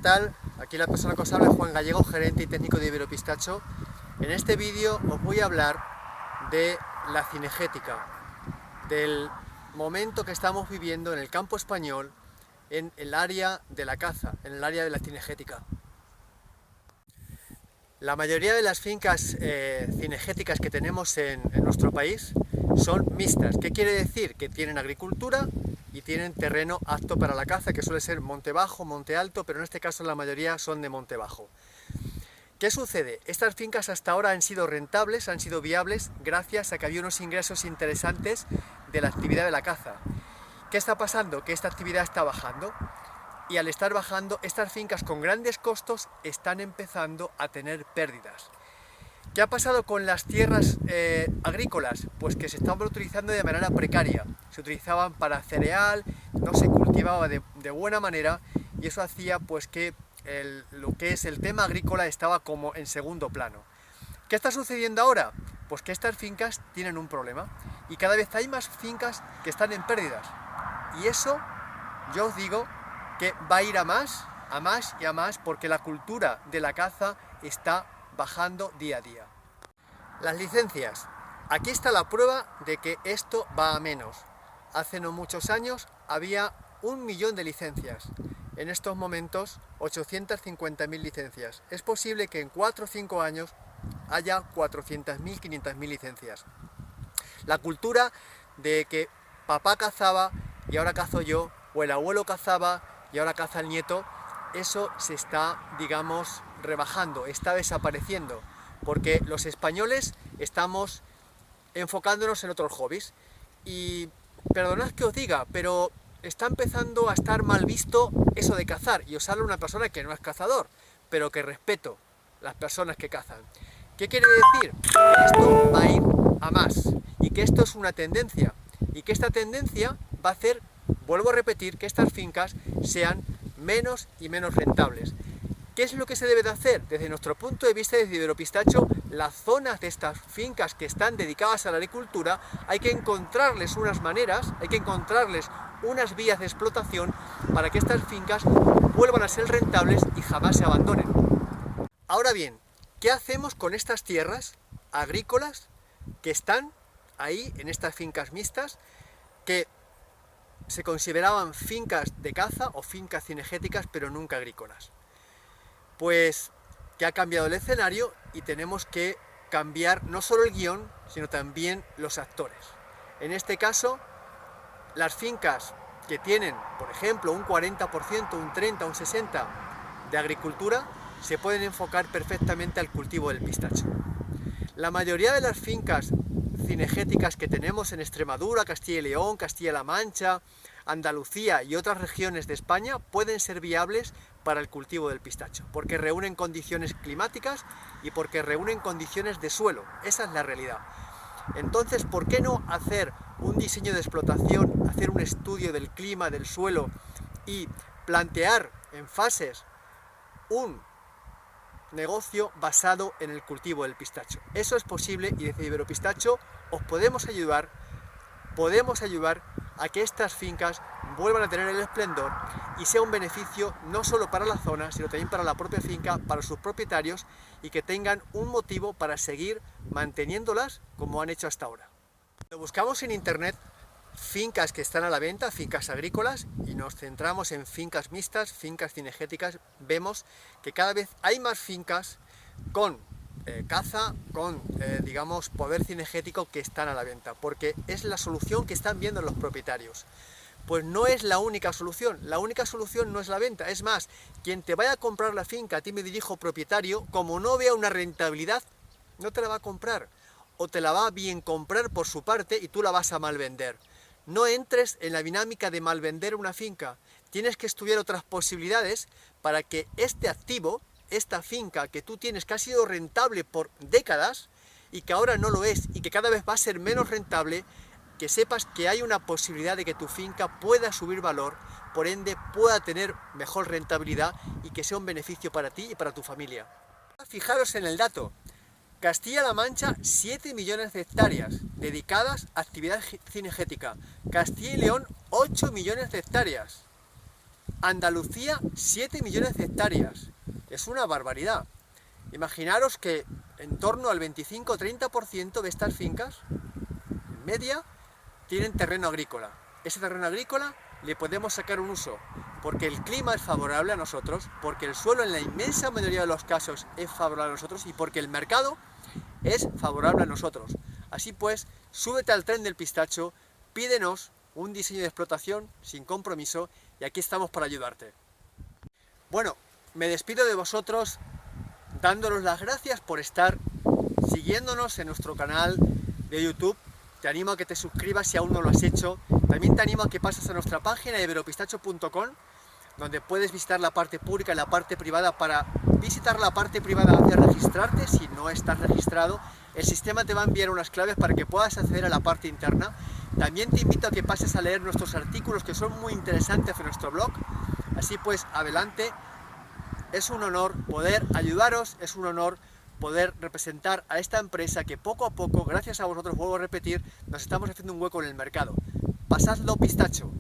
tal? Aquí la persona que os habla es Juan Gallego, gerente y técnico de Iberopistacho. En este vídeo os voy a hablar de la cinegética, del momento que estamos viviendo en el campo español, en el área de la caza, en el área de la cinegética. La mayoría de las fincas cinegéticas que tenemos en nuestro país son mixtas. ¿Qué quiere decir? Que tienen agricultura y tienen terreno apto para la caza, que suele ser monte bajo, monte alto, pero en este caso la mayoría son de monte bajo. ¿Qué sucede? Estas fincas hasta ahora han sido rentables, han sido viables, gracias a que había unos ingresos interesantes de la actividad de la caza. ¿Qué está pasando? Que esta actividad está bajando. Y al estar bajando, estas fincas con grandes costos están empezando a tener pérdidas. ¿Qué ha pasado con las tierras agrícolas? Pues que se estaban utilizando de manera precaria. Se utilizaban para cereal, no se cultivaba de buena manera y eso hacía pues que lo que es el tema agrícola estaba como en segundo plano. ¿Qué está sucediendo ahora? Pues que estas fincas tienen un problema y cada vez hay más fincas que están en pérdidas. Y eso, yo os digo, que va a ir a más y a más porque la cultura de la caza está bajando día a día. Las licencias. Aquí está la prueba de que esto va a menos. Hace no muchos años había 1 millón de licencias. En estos momentos 850.000 licencias. Es posible que en 4 o 5 años haya 400.000, 500.000 licencias. La cultura de que papá cazaba y ahora cazo yo, o el abuelo cazaba y ahora caza el nieto, eso se está, digamos, rebajando, está desapareciendo, porque los españoles estamos enfocándonos en otros hobbies. Y perdonad que os diga, pero está empezando a estar mal visto eso de cazar, y os habla una persona que no es cazador, pero que respeto las personas que cazan. ¿Qué quiere decir? Que esto va a ir a más, y que esto es una tendencia, y que esta tendencia va a hacer, vuelvo a repetir, que estas fincas sean menos y menos rentables. ¿Qué es lo que se debe de hacer? Desde nuestro punto de vista, desde Iberopistacho, las zonas de estas fincas que están dedicadas a la agricultura, hay que encontrarles unas maneras, hay que encontrarles unas vías de explotación para que estas fincas vuelvan a ser rentables y jamás se abandonen. Ahora bien, ¿qué hacemos con estas tierras agrícolas que están ahí, en estas fincas mixtas, que se consideraban fincas de caza o fincas cinegéticas, pero nunca agrícolas? Pues que ha cambiado el escenario y tenemos que cambiar no solo el guión, sino también los actores. En este caso, las fincas que tienen, por ejemplo, un 40%, un 30%, un 60% de agricultura, se pueden enfocar perfectamente al cultivo del pistacho. La mayoría de las fincas cinegéticas que tenemos en Extremadura, Castilla y León, Castilla-La Mancha, Andalucía y otras regiones de España pueden ser viables para el cultivo del pistacho, porque reúnen condiciones climáticas y porque reúnen condiciones de suelo. Esa es la realidad. Entonces, ¿por qué no hacer un diseño de explotación, hacer un estudio del clima, del suelo y plantear en fases un negocio basado en el cultivo del pistacho? Eso es posible y desde Iberopistacho os podemos ayudar a que estas fincas vuelvan a tener el esplendor y sea un beneficio no solo para la zona, sino también para la propia finca, para sus propietarios, y que tengan un motivo para seguir manteniéndolas como han hecho hasta ahora. Cuando buscamos en internet fincas que están a la venta, fincas agrícolas, y nos centramos en fincas mixtas, fincas cinegéticas, vemos que cada vez hay más fincas con caza, con digamos poder cinegético que están a la venta, porque es la solución que están viendo los propietarios. Pues no es la única solución no es la venta. Es más, quien te vaya a comprar la finca, a ti me dirijo propietario, como no vea una rentabilidad, no te la va a comprar, o te la va a bien comprar por su parte y tú la vas a mal vender. No entres en la dinámica de mal vender una finca, tienes que estudiar otras posibilidades para que este activo, esta finca que tú tienes, que ha sido rentable por décadas y que ahora no lo es y que cada vez va a ser menos rentable, que sepas que hay una posibilidad de que tu finca pueda subir valor, por ende pueda tener mejor rentabilidad y que sea un beneficio para ti y para tu familia. Fijaros en el dato: Castilla-La Mancha, 7 millones de hectáreas dedicadas a actividad cinegética. Castilla y León, 8 millones de hectáreas. Andalucía, 7 millones de hectáreas. Es una barbaridad. Imaginaros que en torno al 25-30% de estas fincas, en media, tienen terreno agrícola. Ese terreno agrícola le podemos sacar un uso, porque el clima es favorable a nosotros, porque el suelo en la inmensa mayoría de los casos es favorable a nosotros y porque el mercado es favorable a nosotros. Así pues, súbete al tren del pistacho, pídenos un diseño de explotación sin compromiso y aquí estamos para ayudarte. Bueno, me despido de vosotros dándonos las gracias por estar siguiéndonos en nuestro canal de YouTube. Te animo a que te suscribas si aún no lo has hecho. También te animo a que pases a nuestra página iberopistacho.com, donde puedes visitar la parte pública y la parte privada. Para visitar la parte privada de registrarte, si no estás registrado, el sistema te va a enviar unas claves para que puedas acceder a la parte interna. También te invito a que pases a leer nuestros artículos, que son muy interesantes en nuestro blog. Así pues, adelante. Es un honor poder ayudaros, es un honor poder representar a esta empresa que poco a poco, gracias a vosotros, vuelvo a repetir, nos estamos haciendo un hueco en el mercado. Pasadlo pistacho.